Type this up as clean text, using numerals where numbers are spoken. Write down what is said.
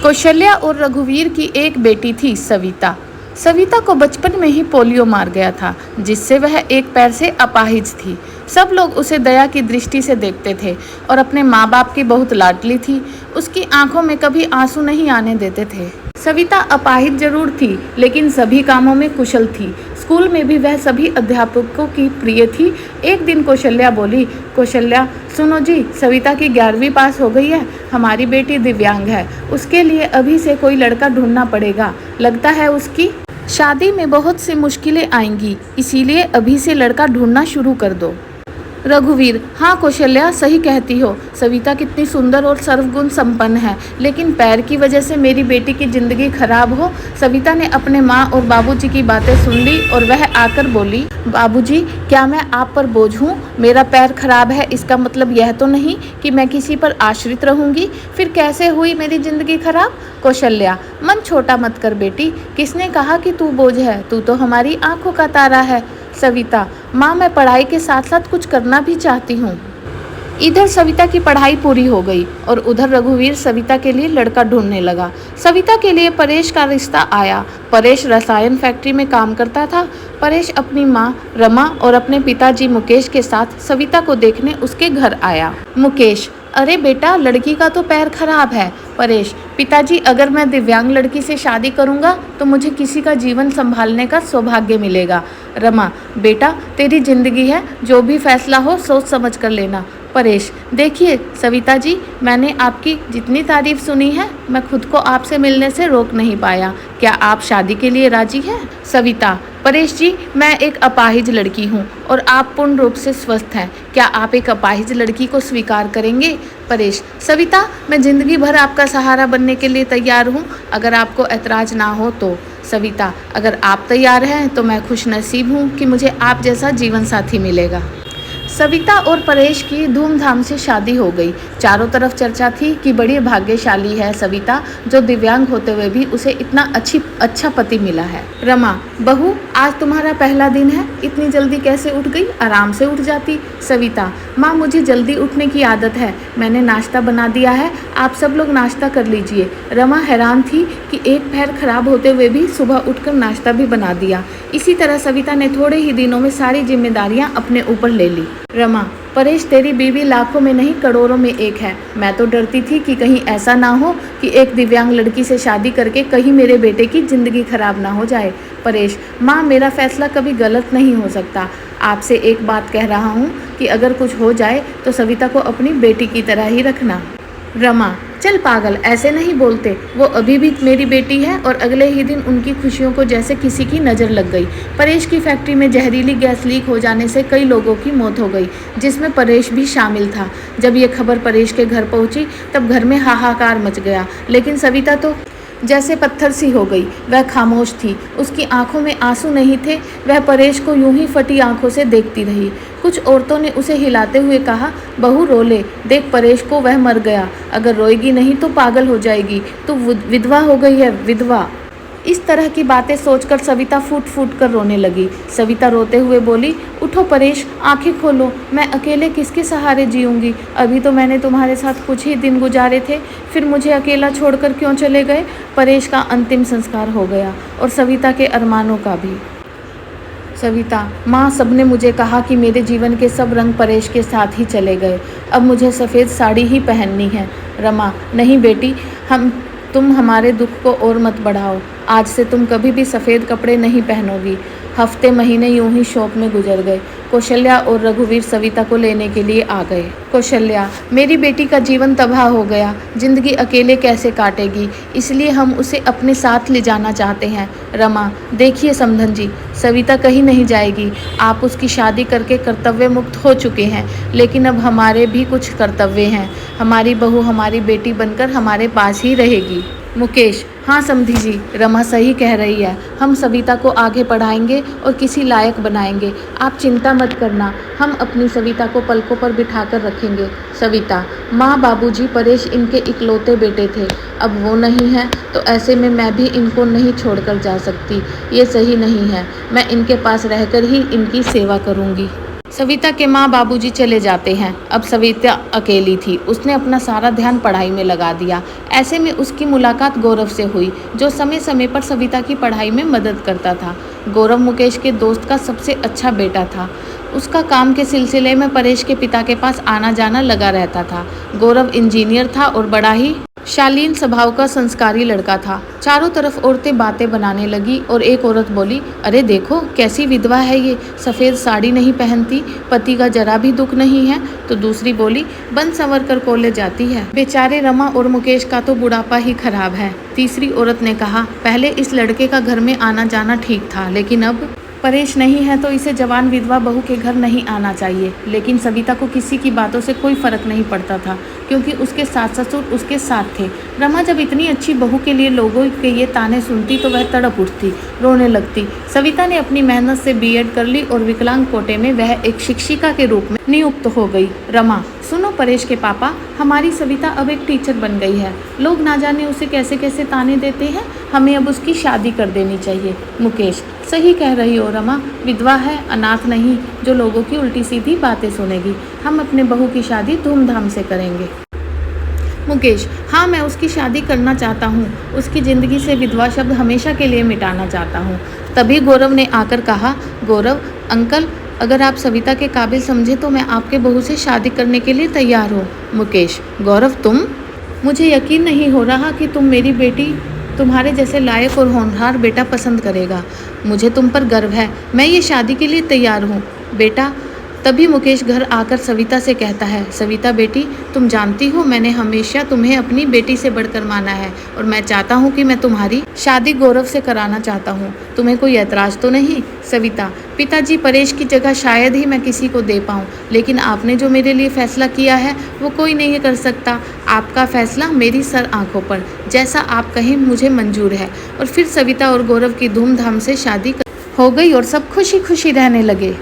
कौशल्या और रघुवीर की एक बेटी थी सविता। सविता को बचपन में ही पोलियो मार गया था, जिससे वह एक पैर से अपाहिज थी। सब लोग उसे दया की दृष्टि से देखते थे और अपने माँ बाप की बहुत लाडली थी। उसकी आंखों में कभी आंसू नहीं आने देते थे। सविता अपाहिज जरूर थी, लेकिन सभी कामों में कुशल थी। स्कूल में भी वह सभी अध्यापकों की प्रिय थी। एक दिन कौशल्या बोली, कौशल्या सुनो जी, सविता की 11वीं पास हो गई है। हमारी बेटी दिव्यांग है, उसके लिए अभी से कोई लड़का ढूंढना पड़ेगा। लगता है उसकी शादी में बहुत सी मुश्किलें आएंगी, इसीलिए अभी से लड़का ढूंढना शुरू कर दो। रघुवीर, हाँ कौशल्या सही कहती हो। सविता कितनी सुंदर और सर्वगुण संपन्न है, लेकिन पैर की वजह से मेरी बेटी की जिंदगी खराब हो। सविता ने अपने माँ और बाबूजी की बातें सुन ली और वह आकर बोली, बाबूजी क्या मैं आप पर बोझ हूँ? मेरा पैर खराब है, इसका मतलब यह तो नहीं कि मैं किसी पर आश्रित रहूंगी। फिर कैसे हुई मेरी जिंदगी खराब? कौशल्या, मन छोटा मत कर बेटी, किसने कहा कि तू बोझ है? तू तो हमारी आंखों का तारा है। सविता, माँ मैं पढ़ाई के साथ साथ कुछ करना भी चाहती हूँ। इधर सविता की पढ़ाई पूरी हो गई और उधर रघुवीर सविता के लिए लड़का ढूंढने लगा। सविता के लिए परेश का रिश्ता आया। परेश रसायन फैक्ट्री में काम करता था। परेश अपनी माँ रमा और अपने पिताजी मुकेश के साथ सविता को देखने उसके घर आया। मुकेश, अरे बेटा, लड़की का तो पैर खराब है। परेश, पिताजी अगर मैं दिव्यांग लड़की से शादी करूंगा तो मुझे किसी का जीवन संभालने का सौभाग्य मिलेगा। रमा, बेटा तेरी जिंदगी है, जो भी फैसला हो सोच समझ कर लेना। परेश, देखिए सविता जी, मैंने आपकी जितनी तारीफ सुनी है, मैं खुद को आपसे मिलने से रोक नहीं पाया। क्या आप शादी के लिए राजी हैं? सविता, परेश जी, मैं एक अपाहिज लड़की हूँ और आप पूर्ण रूप से स्वस्थ हैं। क्या आप एक अपाहिज लड़की को स्वीकार करेंगे? परेश, सविता मैं जिंदगी भर आपका सहारा बनने के लिए तैयार हूँ, अगर आपको ऐतराज ना हो तो। सविता, अगर आप तैयार हैं तो मैं खुश नसीब हूँ कि मुझे आप जैसा जीवन साथी मिलेगा। सविता और परेश की धूमधाम से शादी हो गई। चारों तरफ चर्चा थी कि बड़ी भाग्यशाली है सविता, जो दिव्यांग होते हुए भी उसे इतना अच्छा पति मिला है। रमा, बहू आज तुम्हारा पहला दिन है, इतनी जल्दी कैसे उठ गई? आराम से उठ जाती। सविता, माँ मुझे जल्दी उठने की आदत है, मैंने नाश्ता बना दिया है, आप सब लोग नाश्ता कर लीजिए। रमा हैरान थी कि एक पैर खराब होते हुए भी सुबह उठकर नाश्ता भी बना दिया। इसी तरह सविता ने थोड़े ही दिनों में सारी जिम्मेदारियां अपने ऊपर ले ली। रमा, परेश तेरी बीवी लाखों में नहीं करोड़ों में एक है। मैं तो डरती थी कि कहीं ऐसा ना हो कि एक दिव्यांग लड़की से शादी करके कहीं मेरे बेटे की जिंदगी खराब ना हो जाए। परेश, माँ मेरा फैसला कभी गलत नहीं हो सकता। आपसे एक बात कह रहा हूँ कि अगर कुछ हो जाए तो सविता को अपनी बेटी की तरह ही रखना। रमा, चल पागल, ऐसे नहीं बोलते, वो अभी भी मेरी बेटी है। और अगले ही दिन उनकी खुशियों को जैसे किसी की नज़र लग गई। परेश की फैक्ट्री में जहरीली गैस लीक हो जाने से कई लोगों की मौत हो गई, जिसमें परेश भी शामिल था। जब ये खबर परेश के घर पहुंची तब घर में हाहाकार मच गया, लेकिन सविता तो जैसे पत्थर सी हो गई। वह खामोश थी, उसकी आंखों में आंसू नहीं थे। वह परेश को यूं ही फटी आंखों से देखती रही। कुछ औरतों ने उसे हिलाते हुए कहा, बहू रो ले, देख परेश को, वह मर गया, अगर रोएगी नहीं तो पागल हो जाएगी, तो विधवा हो गई है, विधवा। इस तरह की बातें सोचकर सविता फूट फूट कर रोने लगी। सविता रोते हुए बोली, उठो परेश, आंखें खोलो, मैं अकेले किसके सहारे जीऊंगी? अभी तो मैंने तुम्हारे साथ कुछ ही दिन गुजारे थे, फिर मुझे अकेला छोड़कर क्यों चले गए? परेश का अंतिम संस्कार हो गया और सविता के अरमानों का भी। सविता, माँ सबने मुझे कहा कि मेरे जीवन के सब रंग परेश के साथ ही चले गए, अब मुझे सफ़ेद साड़ी ही पहननी है। रमा, नहीं बेटी, तुम हमारे दुख को और मत बढ़ाओ। आज से तुम कभी भी सफ़ेद कपड़े नहीं पहनोगी। हफ्ते महीने यूं ही शौक में गुजर गए। कौशल्या और रघुवीर सविता को लेने के लिए आ गए। कौशल्या, मेरी बेटी का जीवन तबाह हो गया, जिंदगी अकेले कैसे काटेगी, इसलिए हम उसे अपने साथ ले जाना चाहते हैं। रमा, देखिए समधन जी, सविता कहीं नहीं जाएगी। आप उसकी शादी करके कर्तव्य मुक्त हो चुके हैं, लेकिन अब हमारे भी कुछ कर्तव्य हैं। हमारी बहू हमारी बेटी बनकर हमारे पास ही रहेगी। मुकेश, हाँ समधी जी, रमा सही कह रही है, हम सविता को आगे पढ़ाएंगे और किसी लायक बनाएंगे। आप चिंता मत करना, हम अपनी सविता को पलकों पर बिठाकर रखेंगे। सविता, माँ बाबूजी परेश इनके इकलौते बेटे थे, अब वो नहीं है तो ऐसे में मैं भी इनको नहीं छोड़कर जा सकती। ये सही नहीं है, मैं इनके पास रहकर ही इनकी सेवा करूँगी। सविता के माँ बाबूजी चले जाते हैं। अब सविता अकेली थी। उसने अपना सारा ध्यान पढ़ाई में लगा दिया। ऐसे में उसकी मुलाकात गौरव से हुई, जो समय समय पर सविता की पढ़ाई में मदद करता था। गौरव मुकेश के दोस्त का सबसे अच्छा बेटा था। उसका काम के सिलसिले में परेश के पिता के पास आना जाना लगा रहता था। गौरव इंजीनियर था और बड़ा ही शालीन स्वभाव का संस्कारी लड़का था। चारों तरफ औरतें बातें बनाने लगी और एक औरत बोली, अरे देखो कैसी विधवा है ये, सफ़ेद साड़ी नहीं पहनती, पति का जरा भी दुख नहीं है। तो दूसरी बोली, बन संवर कर कॉलेज जाती है, बेचारे रमा और मुकेश का तो बुढ़ापा ही खराब है। तीसरी औरत ने कहा, पहले इस लड़के का घर में आना जाना ठीक था, लेकिन अब परेश नहीं है तो इसे जवान विधवा बहू के घर नहीं आना चाहिए। लेकिन सविता को किसी की बातों से कोई फर्क नहीं पड़ता था, क्योंकि उसके सास ससुर उसके साथ थे। रमा जब इतनी अच्छी बहू के लिए लोगों के ये ताने सुनती तो वह तड़प उठती, रोने लगती। सविता ने अपनी मेहनत से बीएड कर ली और विकलांग कोटे में वह एक शिक्षिका के रूप में नियुक्त हो गई। रमा, सुनो परेश के पापा, हमारी सविता अब एक टीचर बन गई है। लोग ना जाने उसे कैसे कैसे ताने देते हैं, हमें अब उसकी शादी कर देनी चाहिए। मुकेश, सही कह रही हो रमा, विधवा है, अनाथ नहीं, जो लोगों की उल्टी सीधी बातें सुनेगी। हम अपने बहू की शादी धूमधाम से करेंगे। मुकेश, हाँ मैं उसकी शादी करना चाहता हूँ, उसकी ज़िंदगी से विधवा शब्द हमेशा के लिए मिटाना चाहता हूँ। तभी गौरव ने आकर कहा, गौरव अंकल, अगर आप सविता के काबिल समझे तो मैं आपके बहू से शादी करने के लिए तैयार हूँ। मुकेश, गौरव तुम? मुझे यकीन नहीं हो रहा कि मेरी बेटी तुम्हारे जैसे लायक और होनहार बेटा पसंद करेगा। मुझे तुम पर गर्व है, मैं ये शादी के लिए तैयार हूँ बेटा। तभी मुकेश घर आकर सविता से कहता है, सविता बेटी, तुम जानती हो मैंने हमेशा तुम्हें अपनी बेटी से बढ़कर माना है और मैं चाहता हूँ कि मैं तुम्हारी शादी गौरव से कराना चाहता हूँ। तुम्हें कोई ऐतराज़ तो नहीं? सविता, पिताजी परेश की जगह शायद ही मैं किसी को दे पाऊँ, लेकिन आपने जो मेरे लिए फैसला किया है वो कोई नहीं कर सकता। आपका फैसला मेरी सर आँखों पर, जैसा आप कहें मुझे मंजूर है। और फिर सविता और गौरव की धूमधाम से शादी हो गई और सब खुशी खुशी रहने लगे।